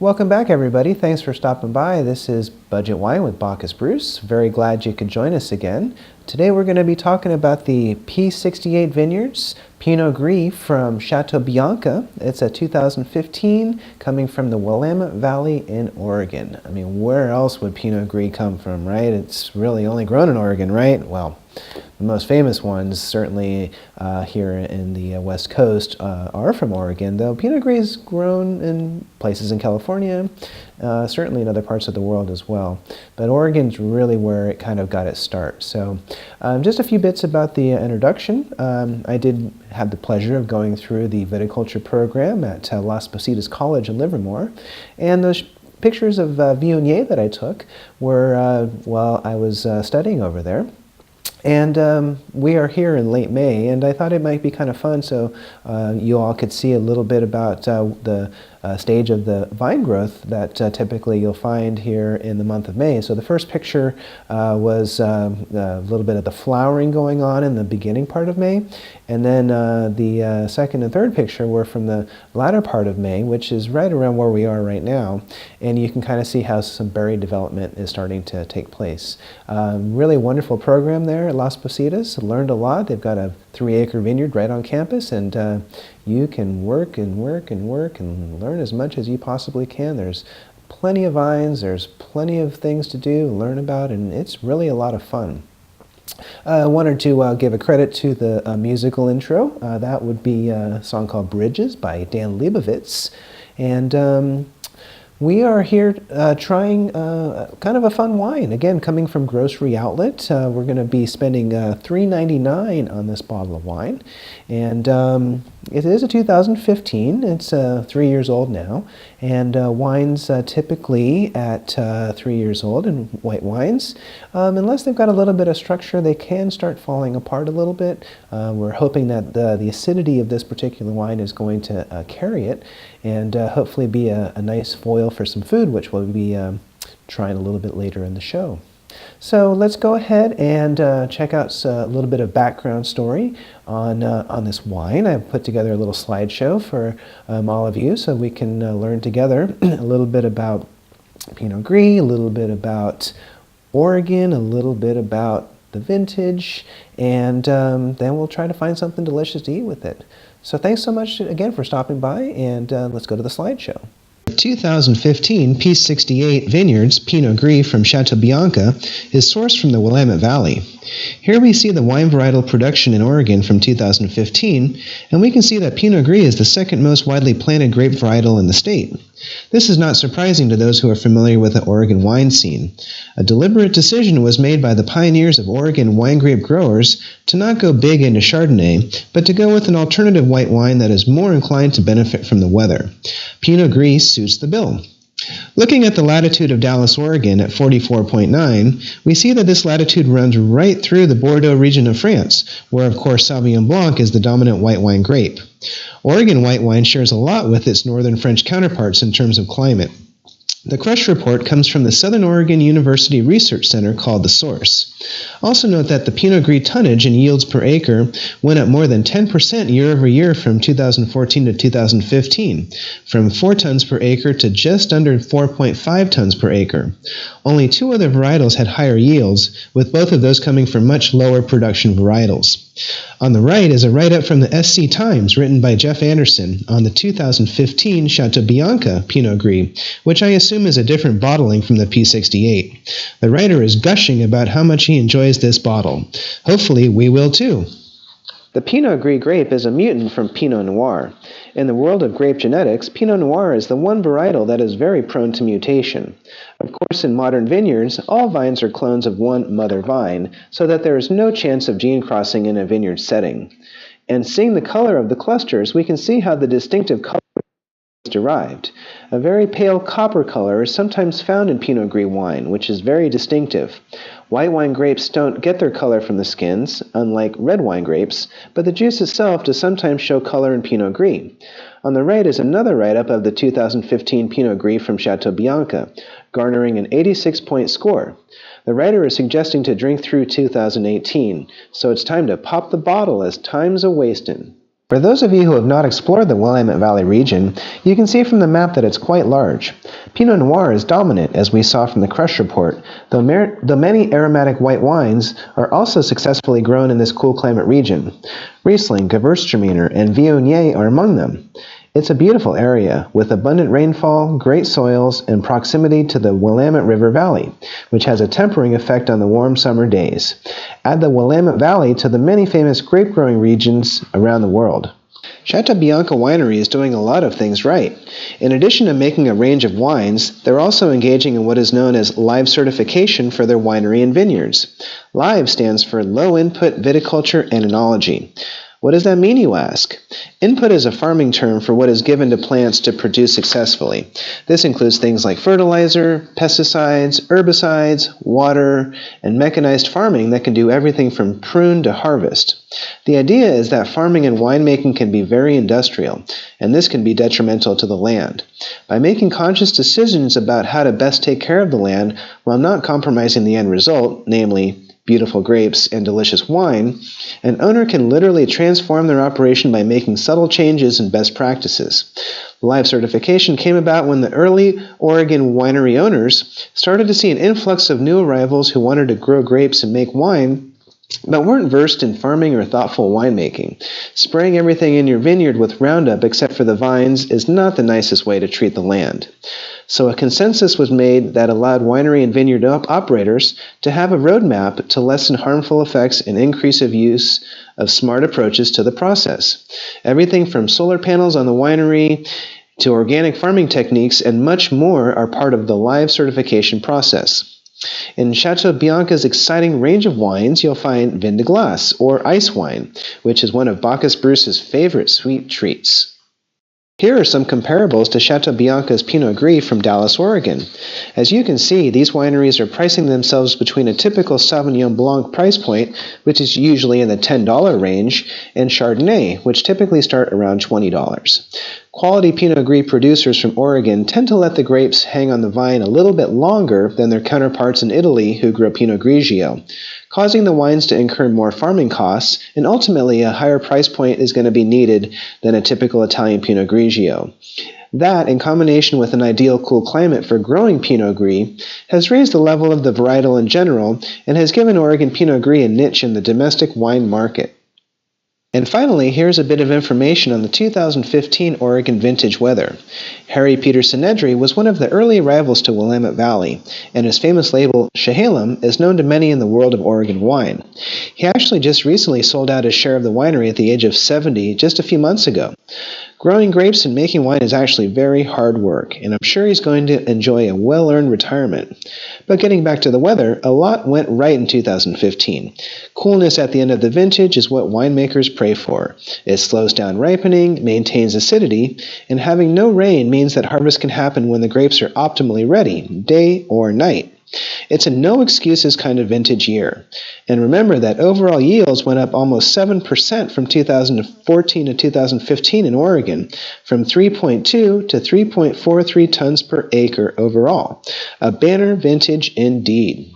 Welcome back, everybody. Thanks for stopping by. This is Budget Wine with Bacchus Bruce. Very glad you could join us again. Today we're going to be talking about the P68 Vineyards Pinot Gris from Chateau Bianca. It's a 2015 coming from the Willamette Valley in Oregon. I mean, where else would Pinot Gris come from, right? It's really only grown in Oregon, right? Well, the most famous ones, certainly here in the West Coast, are from Oregon, though Pinot Gris is grown in places in California, certainly in other parts of the world as well. But Oregon's really where it kind of got its start. So just a few bits about the introduction. I did have the pleasure of going through the viticulture program at Las Positas College in Livermore, and those pictures of Viognier that I took were while I was studying over there. And we are here in late May, and I thought it might be kind of fun so you all could see a little bit about the stage of the vine growth that typically you'll find here in the month of May. So the first picture was a little bit of the flowering going on in the beginning part of May, and then the second and third picture were from the latter part of May, which is right around where we are right now, and you can kind of see how some berry development is starting to take place. Really wonderful program there at Las Positas. Learned a lot. They've got a 3-acre vineyard right on campus, and you can work and work and work and learn as much as you possibly can. There's plenty of vines, there's plenty of things to do, learn about, and it's really a lot of fun. I wanted to give a credit to the musical intro. That would be a song called Bridges by Dan Leibovitz. And we are here trying kind of a fun wine. Again, coming from Grocery Outlet. We're going to be spending $3.99 on this bottle of wine. And it is a 2015. It's 3 years old now. And wines typically at 3 years old, and white wines, unless they've got a little bit of structure, they can start falling apart a little bit. We're hoping that the acidity of this particular wine is going to carry it and hopefully be a nice foil for some food, which we'll be trying a little bit later in the show. So let's go ahead and check out a little bit of background story on this wine. I've put together a little slideshow for all of you so we can learn together a little bit about Pinot Gris, a little bit about Oregon, a little bit about the vintage, and then we'll try to find something delicious to eat with it. So thanks so much again for stopping by, and let's go to the slideshow. 2015 P68 Vineyards Pinot Gris from Chateau Bianca is sourced from the Willamette Valley. Here we see the wine varietal production in Oregon from 2015, and we can see that Pinot Gris is the second most widely planted grape varietal in the state. This is not surprising to those who are familiar with the Oregon wine scene. A deliberate decision was made by the pioneers of Oregon wine grape growers to not go big into Chardonnay, but to go with an alternative white wine that is more inclined to benefit from the weather. Pinot Gris suits the bill. Looking at the latitude of Dallas, Oregon at 44.9, we see that this latitude runs right through the Bordeaux region of France, where of course Sauvignon Blanc is the dominant white wine grape. Oregon white wine shares a lot with its northern French counterparts in terms of climate. The Crush report comes from the Southern Oregon University Research Center called The Source. Also note that the Pinot Gris tonnage and yields per acre went up more than 10% year over year from 2014 to 2015, from 4 tons per acre to just under 4.5 tons per acre. Only 2 other varietals had higher yields, with both of those coming from much lower production varietals. On the right is a write-up from the SC Times written by Jeff Anderson on the 2015 Chateau Bianca Pinot Gris, which I assume is a different bottling from the P68. The writer is gushing about how much he enjoys this bottle. Hopefully we will too. The Pinot Gris grape is a mutant from Pinot Noir. In the world of grape genetics, Pinot Noir is the one varietal that is very prone to mutation. Of course, in modern vineyards, all vines are clones of one mother vine, so that there is no chance of gene crossing in a vineyard setting. And seeing the color of the clusters, we can see how the distinctive color is derived. A very pale copper color is sometimes found in Pinot Gris wine, which is very distinctive. White wine grapes don't get their color from the skins, unlike red wine grapes, but the juice itself does sometimes show color in Pinot Gris. On the right is another write-up of the 2015 Pinot Gris from Chateau Bianca, garnering an 86-point score. The writer is suggesting to drink through 2018, so it's time to pop the bottle as time's a-wastin'. For those of you who have not explored the Willamette Valley region, you can see from the map that it's quite large. Pinot Noir is dominant, as we saw from the crush report, though many aromatic white wines are also successfully grown in this cool climate region. Riesling, Gewürztraminer, and Viognier are among them. It's a beautiful area, with abundant rainfall, great soils, and proximity to the Willamette River Valley, which has a tempering effect on the warm summer days. Add the Willamette Valley to the many famous grape-growing regions around the world. Chateau Bianca Winery is doing a lot of things right. In addition to making a range of wines, they're also engaging in what is known as live certification for their winery and vineyards. Live stands for Low Input Viticulture and Enology. What does that mean, you ask? Input is a farming term for what is given to plants to produce successfully. This includes things like fertilizer, pesticides, herbicides, water, and mechanized farming that can do everything from prune to harvest. The idea is that farming and winemaking can be very industrial, and this can be detrimental to the land. By making conscious decisions about how to best take care of the land while not compromising the end result, namely beautiful grapes and delicious wine, an owner can literally transform their operation by making subtle changes in best practices. Live certification came about when the early Oregon winery owners started to see an influx of new arrivals who wanted to grow grapes and make wine, but weren't versed in farming or thoughtful winemaking. Spraying everything in your vineyard with Roundup except for the vines is not the nicest way to treat the land. So a consensus was made that allowed winery and vineyard operators to have a roadmap to lessen harmful effects and increase of use of smart approaches to the process. Everything from solar panels on the winery to organic farming techniques and much more are part of the live certification process. In Chateau Bianca's exciting range of wines, you'll find vin de glace, or ice wine, which is one of Bacchus Bruce's favorite sweet treats. Here are some comparables to Chateau Bianca's Pinot Gris from Dallas, Oregon. As you can see, these wineries are pricing themselves between a typical Sauvignon Blanc price point, which is usually in the $10 range, and Chardonnay, which typically start around $20. Quality Pinot Gris producers from Oregon tend to let the grapes hang on the vine a little bit longer than their counterparts in Italy who grow Pinot Grigio, causing the wines to incur more farming costs, and ultimately a higher price point is going to be needed than a typical Italian Pinot Grigio. That, in combination with an ideal cool climate for growing Pinot Gris, has raised the level of the varietal in general and has given Oregon Pinot Gris a niche in the domestic wine market. And finally, here's a bit of information on the 2015 Oregon vintage weather. Harry Peter Sinedry was one of the early arrivals to Willamette Valley, and his famous label, Chehalem, is known to many in the world of Oregon wine. He actually just recently sold out his share of the winery at the age of 70 just a few months ago. Growing grapes and making wine is actually very hard work, and I'm sure he's going to enjoy a well-earned retirement. But getting back to the weather, a lot went right in 2015. Coolness at the end of the vintage is what winemakers pray for. It slows down ripening, maintains acidity, and having no rain means that harvest can happen when the grapes are optimally ready, day or night. It's a no-excuses kind of vintage year. And remember that overall yields went up almost 7% from 2014 to 2015 in Oregon, from 3.2 to 3.43 tons per acre overall. A banner vintage indeed.